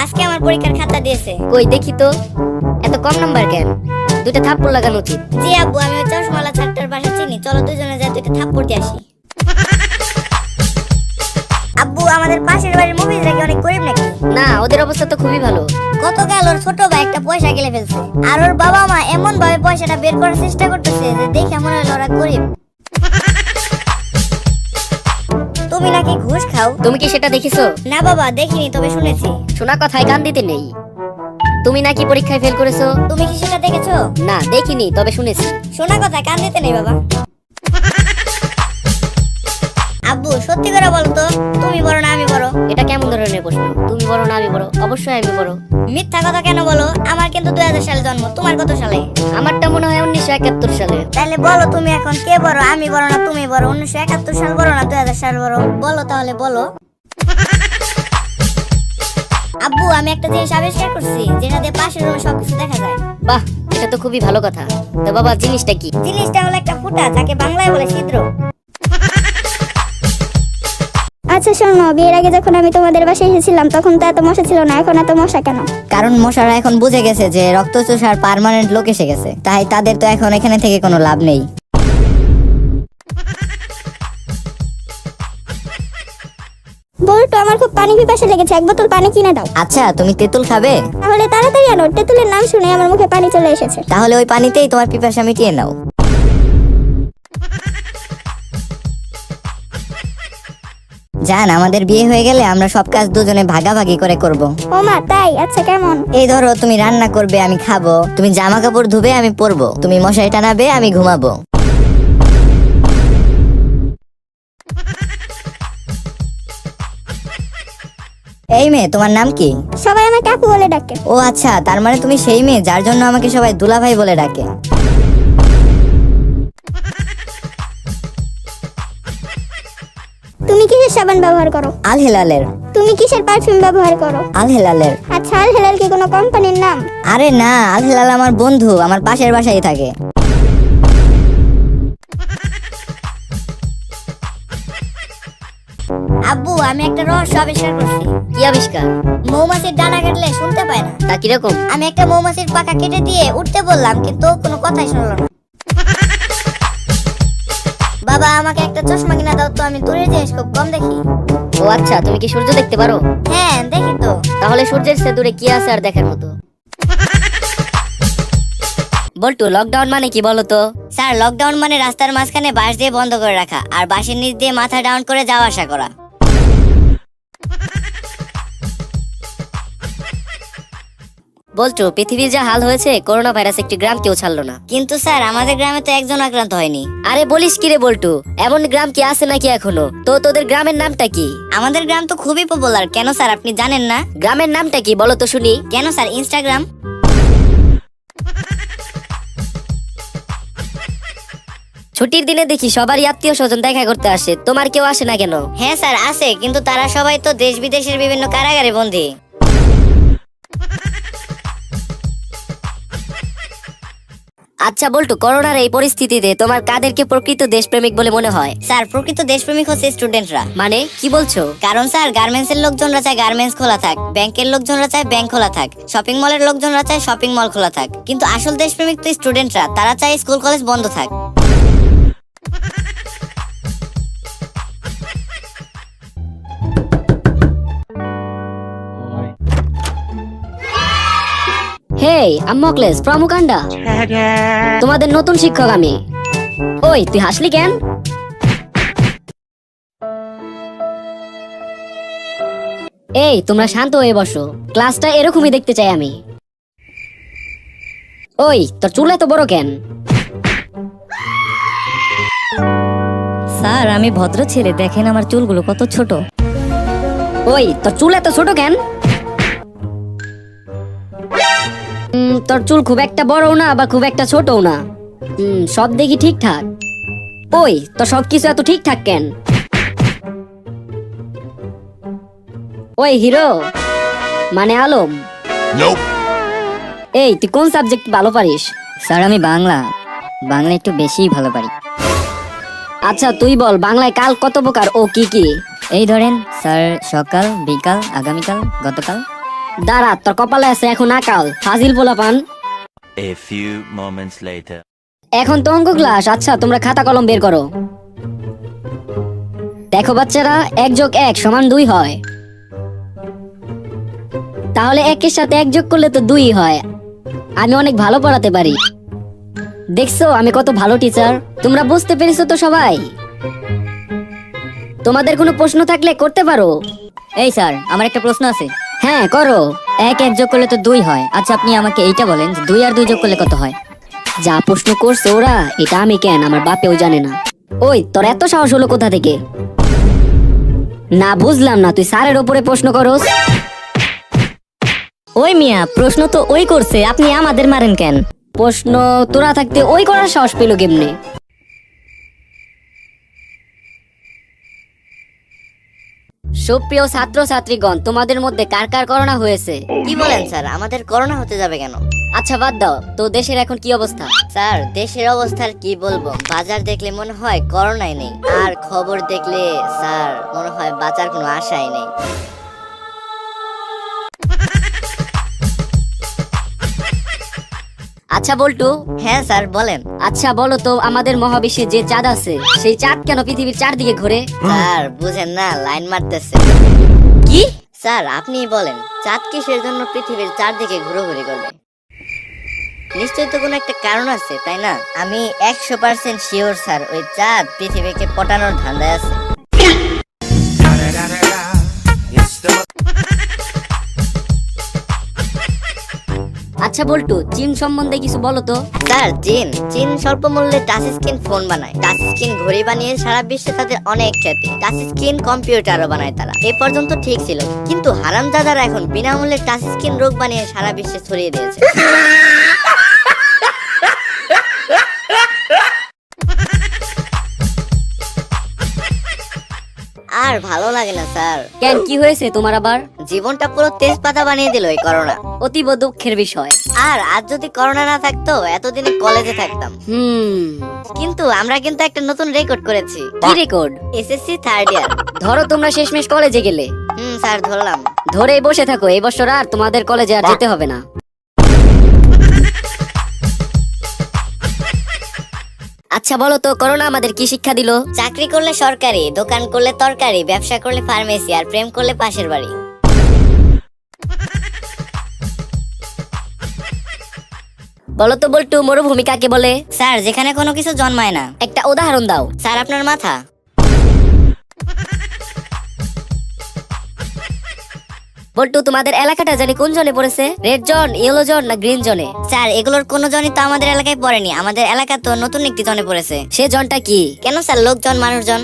আজকে আমার পরীক্ষার খাতা দিয়েছে। কই দেখি তো, এত কম নাম্বার কেন? দুইটা থাপ্পড় লাগানো উচিত। জি আব্বু, আমি ওই চশমালা ছাত্রের বাসা চিনি, চলো দুজনে যাই দুইটা থাপ্পড় দিয়ে আসি। আব্বু, আমাদের পাশের বাড়ির মুভিজরা কি অনেক গরিব নাকি? না, ওদের অবস্থা তো খুবই ভালো। গতকাল ওর ছোট ভাই একটা পয়সা গেলে ফেলছে, আর ওর বাবা মা এমন ভাবে পয়সাটা বের করার চেষ্টা করতেছে যে দেখে মনে হলো ওরা গরিব। তুমি নাকি ঘুষ খাও? তুমি কি সেটা দেখেছো? না বাবা, দেখিনি, তবে শুনেছি। শোনা কথায় কান দিতে নেই। তুমি নাকি পরীক্ষায় ফেল করেছো? তুমি কি সেটা দেখেছো? না, দেখিনি, তবে শুনেছি। শোনা কথায় কান দিতে নেই বাবা। আব্বু, সত্যি করে বলো তো, তুমি বড় না আমি বড়? এটা কেমন ধরনের প্রশ্ন? তুমি বড় না আমি বড়? অবশ্যই আমি বড়। মিথ্যা কথা কেন বলো? আমার কিন্তু 2000 সালে জন্ম, তোমার কত সালে? আমারটা মনে হয় 1971 সালে। তাহলে বলো তুমি এখন কে বড়, আমি বড় না তুমি বড়? 1971 সাল বড় না 2000 সাল বড়? বলো তাহলে, বলো। আব্বু, আমি একটা জিনিস আবিষ্কার করছি যেটা দিয়ে পাশের রুমে সবকিছু দেখা যায়। বাহ, এটা তো খুবই ভালো কথা। তো বাবা, জিনিসটা কি? জিনিসটা হলো একটা ফুটা, যাকে বাংলায় বলে ছিদ্র। আচ্ছা শোনো, বিয়ের আগে যখন আমি তোমাদের বাসায় এসেছিলাম তখন তো এত মশা ছিল না, এখন এত মশা কেন? কারণ মশারা এখন বুঝে গেছে যে রক্তচোষার পার্মানেন্ট লোক এসে গেছে, তাই তাদের তো এখন এখানে থেকে কোনো লাভ নেই। বলতো আমার খুব পানি পিপাসা লেগেছে, এক বোতল পানি কিনে দাও। আচ্ছা, তুমি তেঁতুল খাবে? তাহলে তাড়াতাড়ি আনো, তেঁতুলের নাম শুনে আমার মুখে পানি চলে এসেছে। তাহলে ওই পানিতেই তোমার পিপাসা মিটিয়ে নাও। জান, আমাদের বিয়ে হয়ে গেলে আমরা সব কাজ দুজনে ভাগাভাগি করে করব। ও মা, তাই? আচ্ছা কেমন? এই ধরো, তুমি রান্না করবে, আমি খাবো। তুমি জামা কাপড় ধুবে, আমি পরবো। তুমি মশারি টানাবে, আমি ঘুমাবো। এই মেয়ে, তোমার নাম কি? সবাই আমার কাকু বলে ডাকে। ও আচ্ছা, তার মানে তুমি সেই মেয়ে যার জন্য আমাকে সবাই দুলাভাই বলে ডাকে। তুমি কিসের সাবান ব্যবহার করো? আল হেলালের। তুমি কিসের পারফিউম ব্যবহার করো? আল হেলালের। আচ্ছা, আল হেলাল কি কোনো কোম্পানির নাম? আরে না, আল হেলাল আমার বন্ধু, আমার পাশের বাসায় থাকে। আব্বু, আমি একটা রহস্য আবিষ্কার করছি। কি আবিষ্কার? মৌমাছির ডানা কাটলে শুনতে পায় না। তা কিরকম? আমি একটা মৌমাছির পাখা কেটে দিয়ে উঠতে বললাম, কিন্তু ও কোনো কথাই শুনলো না। বাবা, আমাকে একটা চশমা কিনা দাও তো, আমি দূরের জিনিস খুব কম দেখি। ও আচ্ছা, তুমি কি সূর্য দেখতে পারো? হ্যাঁ, দেখি তো। তাহলে সূর্যের চেয়ে দূরে কি আছে আর দেখার মতো? বল্টু, লকডাউন মানে কি বলো তো? স্যার, লকডাউন মানে রাস্তার মাঝখানে বাঁশ দিয়ে বন্ধ করে রাখা, আর বাঁশের নিচ দিয়ে মাথা ডাউন করে যাওয়া আসা করা। বল্টু, পৃথিবীর যা হাল হয়েছে, করোনা ভাইরাস একটি গ্রাম কেউ ছাড়লো না। কিন্তু স্যার, আমাদের গ্রামে তো একজন আক্রান্ত হয়নি। আরে বলিস কি রে বল্টু, এমন গ্রাম কি আছে নাকি এখনো? তো তোদের গ্রামের নামটা কি? আমাদের গ্রাম তো খুবই পপুলার। কেন স্যার, আপনি জানেন না? গ্রামের নামটা কি বলো তো শুনি? কেন স্যার, ইনস্টাগ্রাম। ছুটির দিনে দেখি সবারই আত্মীয় স্বজন দেখা করতে আসে, তোমার কেউ আসে না কেন? হ্যাঁ স্যার, আছে, কিন্তু তারা সবাই তো দেশ বিদেশের বিভিন্ন কারাগারে বন্দী। আচ্ছা বল্টু, করোনার এই পরিস্থিতিতে তোমার কাদেরকে প্রকৃত দেশপ্রেমিক বলে মনে হয়? স্যার, প্রকৃত দেশপ্রেমিক হচ্ছে স্টুডেন্টরা। মানে কি বলছো? কারণ স্যার, গার্মেন্টস এর লোকজনরা চায় গার্মেন্টস খোলা থাক, ব্যাংকের লোকজনরা চায় ব্যাংক খোলা থাক, শপিং মলের লোকজনরা চায় শপিং মল খোলা থাক, কিন্তু আসল দেশপ্রেমিক তো স্টুডেন্টরা, তারা চায় স্কুল কলেজ বন্ধ থাক। হেই, আম্মকলেস ফ্রম উগান্ডা। তোমাদের নতুন শিক্ষক আমি। ওই, তুই হাসলি কেন? এই, তোমরা শান্ত হয়ে বসো, ক্লাসটা এরকমই দেখতে চাই আমি। ওই, তোর চুল এত বড় কেন? স্যার, আমি ভদ্র ছেলে, দেখেন আমার চুলগুলো কত ছোট। ওই, তোর চুল এত ছোট কেন? তোর চুল খুব একটা বড়ও না, আবার খুব একটা ছোটও না। সব দেখি ঠিকঠাক। ওই, তোর সবকিছু এত ঠিকঠাক কেন? ওই হিরো, মানে আলম। এই, তুই কোন সাবজেক্ট ভালো পারিস? স্যার, আমি বাংলা একটু বেশিই ভালো পারি। আচ্ছা তুই বল, বাংলায় কাল কত প্রকার ও কি কি? এই ধরেন স্যার, সকাল, বিকাল, আগামীকাল, গতকাল। দাঁড়া, তোর কপালে আছে এখন আকাল, ফাজিল পোলাপান। A few moments later. এখন তো অঙ্ক ক্লাস। আচ্ছা, তোমরা খাতা কলম বের করো। দেখো বাচ্চারা, 1+1 = 2 হয়। তাহলে 1-এর সাথে 1 যোগ করলে তো 2 হয়। আমি অনেক ভালো পড়াতে পারি। দেখছো আমি কত ভালো টিচার। তোমরা বুঝতে পেরেছো তো সবাই? তোমাদের কোনো প্রশ্ন থাকলে করতে পারো। এই স্যার, আমার একটা প্রশ্ন আছে। হ্যাঁ, করো। 1 যোগ করলে তো 2 হয়। আচ্ছা, আপনি আমাকে এইটা বলেন, 2 আর 2 যোগ করলে কত হয়? যা প্রশ্ন করছে ওরা, এটা আমি কেন, আমার বাপেও জানে না। ওই, তোর এত সাহস হলো কোথা থেকে? না বুঝলাম না, তুই স্যারের ওপরে প্রশ্ন করস? ওই মিয়া, প্রশ্ন তো ওই করছে, আপনি আমাদের মারেন কেন? প্রশ্ন তোরা থাকতে ওই করার সাহস পেল কেমনে? সুপ্রিয় ছাত্র ছাত্রীগণ, তোমাদের মধ্যে কার কার করোনা হয়েছে? কি বলেন স্যার, আমাদের করোনা হতে যাবে কেন? আচ্ছা বাদ দাও তো, দেশের এখন কি অবস্থা? স্যার, দেশের অবস্থার কি বলবো, বাজার দেখলে মনে হয় করোনাই নেই, আর খবর দেখলে স্যার মনে হয় বাঁচার কোনো আশাই নেই। আচ্ছা বল্টু। হ্যাঁ স্যার, বলেন। আচ্ছা বলো তো, আমাদের মহাবিশ্বে যে চাঁদ আছে, সেই চাঁদ কেন পৃথিবীর চারদিকে ঘোরে? স্যার বুঝেন না, লাইন মারতেছে। কি? স্যার আপনিই বলেন, চাঁদ কিসের জন্য পৃথিবীর চারদিকে ঘোরাঘুরি করবে? নিশ্চয়ই তো কোনো একটা কারণ আছে, তাই না? আমি 100% শিওর স্যার, ওই চাঁদ পৃথিবীকে পটানোর ধান্দায় আছে। আচ্ছা বল্টু, চীন সম্বন্ধে কিছু বলো তো। স্যার, চীন স্বল্প মূল্যে টাচ স্ক্রিন ফোন বানায়, টাচ স্ক্রিন ঘড়ি বানিয়ে সারা বিশ্বে তাদের অনেক খ্যাতি। টাচ স্ক্রিন কম্পিউটারও বানায় তারা। এ পর্যন্ত ঠিক ছিল, কিন্তু হারামজাদারা এখন বিনামূল্যে টাচ স্ক্রিন রোগ বানিয়ে সারা বিশ্বে ছড়িয়ে দিয়েছে। আর ভালো লাগে না স্যার। কেন, কি হয়েছে তোমার আবার? জীবনটা পুরো তেজপাতা বানিয়ে দিল এই করোনা। অতীব দুঃখের বিষয়। আর আজ যদি করোনা না থাকতো, এতদিনে কলেজে থাকতাম। কিন্তু আমরা কিন্তু একটা নতুন রেকর্ড করেছি। কি রেকর্ড? এসএসসি 3rd ইয়ার। ধরো তোমরা শেষমেশ কলেজে গেলে। স্যার ধরলাম। ধরেই বসে থাকো, এই বছর আর তোমাদের কলেজে আর যেতে হবে না। আচ্ছা বলো তো, করোনা আমাদের কি শিক্ষা দিল? চাকরি করলে সরকারি, দোকান করলে তরকারি, ব্যবসা করলে ফার্মেসি, আর প্রেম করলে পাশের বাড়ি। বলো তো বল্টু, মরুভূমি কাকে বলে? স্যার, যেখানে কোনো কিছু জন্মায় না। একটা উদাহরণ দাও। স্যার, আপনার মাথা। বল্টু, তোমাদের এলাকাটা জানি কোন জোনে পড়েছে? রেড জোন, ইয়েলো জোন না গ্রিন জোনে? স্যার, এগুলোর কোনো জনই তো আমাদের এলাকায় পড়েনি। আমাদের এলাকা তো নতুন একটি জনে পড়েছে। সে জোনটা কি? কেন স্যার, লোকজন মানুষজন।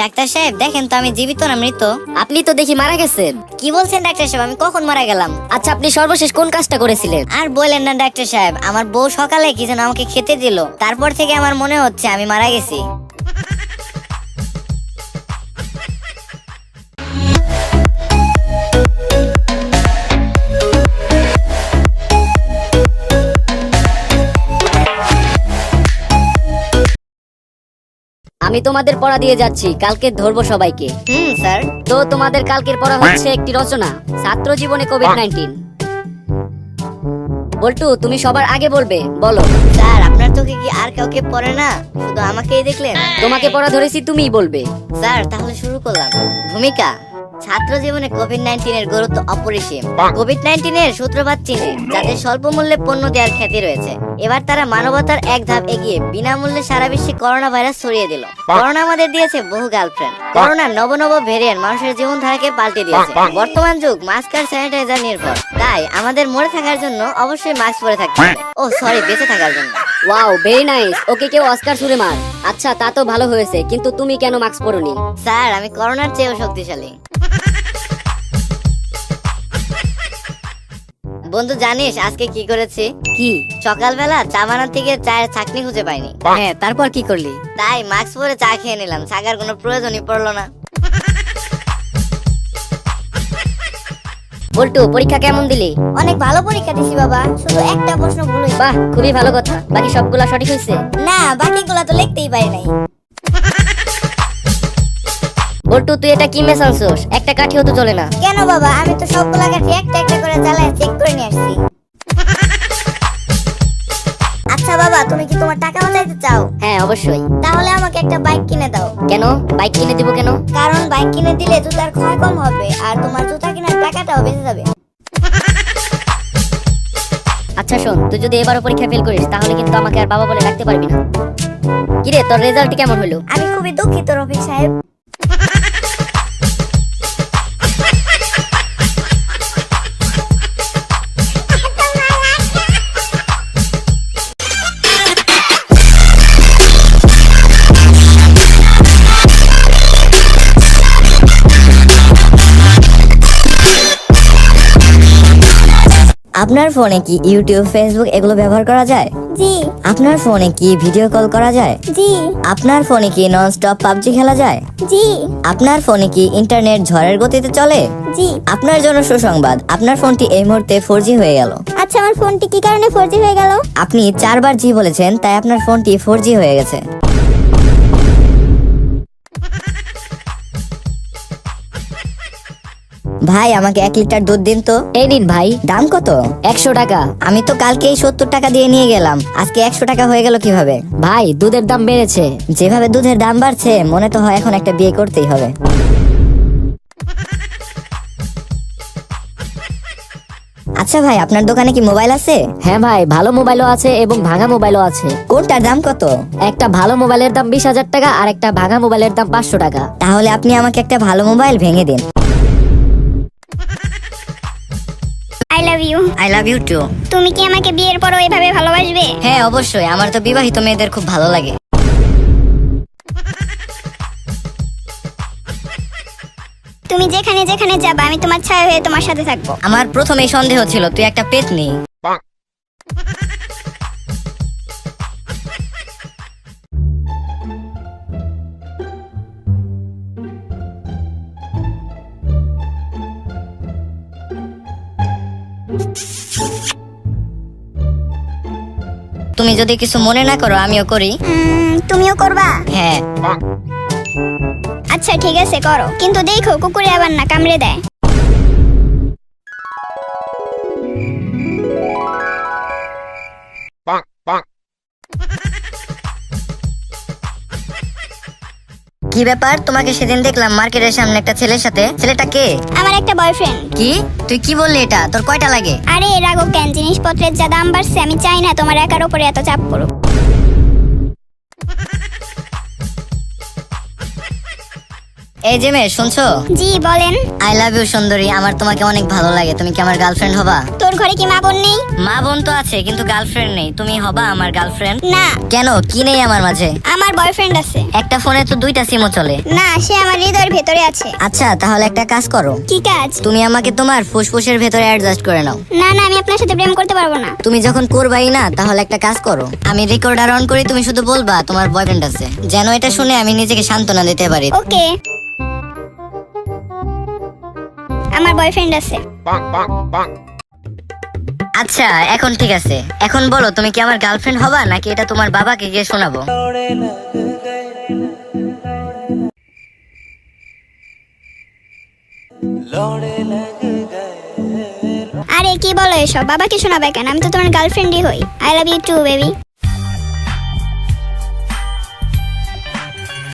ডাক্তার সাহেব দেখেন তো, আমি জীবিত না মৃত? আপনি তো দেখি মারা গেছেন। কি বলছেন ডাক্তার সাহেব, আমি কখন মারা গেলাম? আচ্ছা, আপনি সর্বশেষ কোন কাজটা করেছিলেন? আর বললেন না ডাক্তার সাহেব, আমার বউ সকালে কি যেন আমাকে খেতে দিল, তারপর থেকে আমার মনে হচ্ছে আমি মারা গেছি। আমি তোমাদের পড়া দিয়ে যাচ্ছি, কালকে ধরবো সবাইকে। স্যার। তো তোমাদের কালকের পড়া হচ্ছে একটি রচনা, ছাত্র জীবনে কোভিড-19। বল্টু, তুমি সবার আগে বলবে, বলো। স্যার, আপনার চোখে কি আর কাউকে পড়ে না? শুধু আমাকেই দেখলেন? তোমাকে পড়া ধরেছি, তুমিই বলবে। স্যার, তাহলে শুরু করলাম। ভূমিকা। ছাত্র জীবনে কোভিড-19 এর গুরুত্ব অপরিসীম। কোভিড-19 এর সূত্রপাত চীনে, যাদের স্বল্প মূল্যে পণ্য দেওয়ার খ্যাতি রয়েছে। এবার তারা মানবতার এক ধাপ এগিয়ে বিনামূল্যে সারা বিশ্বে করোনা ভাইরাস ছড়িয়ে দিল। করোনা আমাদের দিয়েছে বহু গার্লফ্রেন্ড। করোনার নব নব ভেরিয়েন্ট মানুষের জীবনধারাকে পাল্টে দিয়েছে। বর্তমান যুগ মাস্ক আর স্যানিটাইজার নির্ভর। তাই আমাদের মরে থাকার জন্য অবশ্যই মাস্ক পরে থাকতে হবে। ও সরি, বেঁচে থাকার জন্য। Wow, very nice. ওকে, কেউ অস্কার ছুড়ে মার। আচ্ছা, তা তো ভালো হয়েছে, কিন্তু তুমি কেন মাস্ক পরোনি? স্যার, আমি করোনার চেয়েও শক্তিশালী। বন্ধু, জানিস আজকে কি করেছি? কি? সকালবেলা চা বানাতে গিয়ে চায়ের ছাকনি খুঁজে পাইনি। হ্যাঁ, তারপর কি করলি? তাই মাস্ক পরে চা খেয়ে নিলাম, ছাকার কোনো প্রয়োজনই পড়লো না। বল্টু, পরীক্ষা কেমন দিলি? অনেক ভালো পরীক্ষা দিছি বাবা, শুধু একটা প্রশ্ন ভুল হয়েছে। বাহ, খুবই ভালো কথা। বাকি সবগুলা সঠিক হয়েছে? না, বাকিগুলো তো লিখতেই পারি নাই। বল্টু তুই এটা কি মেস আনছোস? একটা কাঠিও তো চলে না। কেন বাবা, আমি তো সবগুলা কাঠি একটা একটা করে চালায় চেক করে নিয়ে আসছি। আচ্ছা বাবা, তুমি কি তোমার টাকা বাঁচাইতে চাও? হ্যাঁ অবশ্যই। তাহলে আমাকে একটা বাইক কিনে দাও। কেন বাইক কিনে দিব কেন? কারণ বাইক কিনে দিলে জুতার ক্ষয় কম হবে আর তোমার জুতা কেনার টাকাটাও বেঁচে যাবে। আচ্ছা শোন, তুই যদি এবারও পরীক্ষা ফেল করিস তাহলে কিন্তু আমাকে আর বাবা বলে ডাকতে পারবি না। কিরে তোর রেজাল্ট কেমন হলো? আমি খুবই দুঃখিত রফিক সাহেব। আপনার ফোনে কি ইউটিউব, ফেসবুক এগুলো ব্যবহার করা যায়? জি আপনার ফোনে কি ভিডিও কল করা যায়? জি আপনার ফোনে কি নন স্টপ পাবজি খেলা যায়? জি আপনার ফোনে কি ইন্টারনেট ঝড়ের গতিতে চলে? জি। আপনার জন্য সুসংবাদ, আপনার ফোনটি এই মুহূর্তে 4G হয়ে গেল। আচ্ছা, আমার ফোনটি কি কারণে 4G হয়ে গেল? আপনি 4বার জি বলেছেন, তাই আপনার ফোনটি 4G হয়ে গেছে। ভাই আমাকে 1 লিটার দুধ দিন তো। এই নিন ভাই। দাম কত? 100 টাকা। আমি তো কালকেই 70 টাকা দিয়ে নিয়ে গেলাম, আজকে 100 টাকা হয়ে গেল কিভাবে? ভাই দুধের দাম বেড়েছে। যেভাবে দুধের দাম বাড়ছে মনে তো হয় এখন একটা বিয়ে করতেই হবে। আচ্ছা ভাই, আপনার দোকানে কি মোবাইল আছে? হ্যাঁ ভাই, ভালো মোবাইলও আছে এবং ভাঙা মোবাইলও আছে। কোনটার দাম কত? একটা ভালো মোবাইলের দাম 20,000 টাকা আর একটা ভাঙা মোবাইলের দাম 500 টাকা। তাহলে আপনি আমাকে একটা ভালো মোবাইল ভেঙে দিন। I love you. I love you too. তুমি কি আমাকে বিয়ের পরও এভাবে ভালোবাসবে? হ্যাঁ অবশ্যই, আমার তো বিবাহিত মেয়েদের খুব ভালো লাগে। তুমি যেখানে যেখানে যাবে আমি তোমার ছায়া হয়ে তোমার সাথে থাকবো। আমার প্রথমেই সন্দেহ ছিল তুই একটা পেতনি। তুমি যদি কিছু মনে না করো আমিও করি। তুমিও করবা? হ্যাঁ। আচ্ছা ঠিক আছে, করো, কিন্তু দেখো কুকুরে আবার না কামড়ে দেয়। কি ব্যাপার, তোমাকে সেদিন দেখলাম মার্কেটের সামনে একটা ছেলের সাথে। ছেলেটা কে? আমার একটা বয়ফ্রেন্ড। কি? তুই কি বললি এটা? তোর কয়টা লাগে? আরে রাগো কেন, জিনিসপত্রের যা দাম বাড়ছে আমি চাই না তোমার একার উপরে এত চাপ পড়ুক। এই যে মেয়ে, শুনছো? জি বলেন। আই লাভ ইউ সুন্দরী, আমার তোমাকে অনেক ভালো লাগে। তুমি কি আমার গার্লফ্রেন্ড হবা? তোর ঘরে কি মা বোন নেই? মা বোন তো আছে কিন্তু গার্লফ্রেন্ড নেই। তুমি হবা আমার গার্লফ্রেন্ড? না। কেন, কি নেই আমার মাঝে? আমার বয়ফ্রেন্ড আছে। একটা ফোনে তো 2টা সিমও চলে। না, সে আমার হৃদয়ের ভেতরে আছে। আচ্ছা তাহলে একটা কাজ করো, কি কাজ? তুমি আমাকে তোমার ফুসফুসের ভেতরে অ্যাডজাস্ট করে নাও। না না, আমি আপনার সাথে প্রেম করতে পারবো না। তুমি যখন করবাই না তাহলে একটা কাজ করো, আমি রেকর্ডার অন করি, তুমি শুধু বলবা তোমার বয়ফ্রেন্ড আছে, যেন এটা শুনে আমি নিজেকে সান্ত্বনা দিতে পারি। ওকে, আমার বয়ফ্রেন্ড আছে। আচ্ছা এখন ঠিক আছে, এখন বলো তুমি কি আমার গার্লফ্রেন্ড হবা নাকি এটা তোমার বাবাকে গিয়ে শোনাবো? আরে কি বলো এসব, বাবাকে শোনাবে কেন? আমি তো তোমার গার্লফ্রেন্ডই হই। I love you too baby.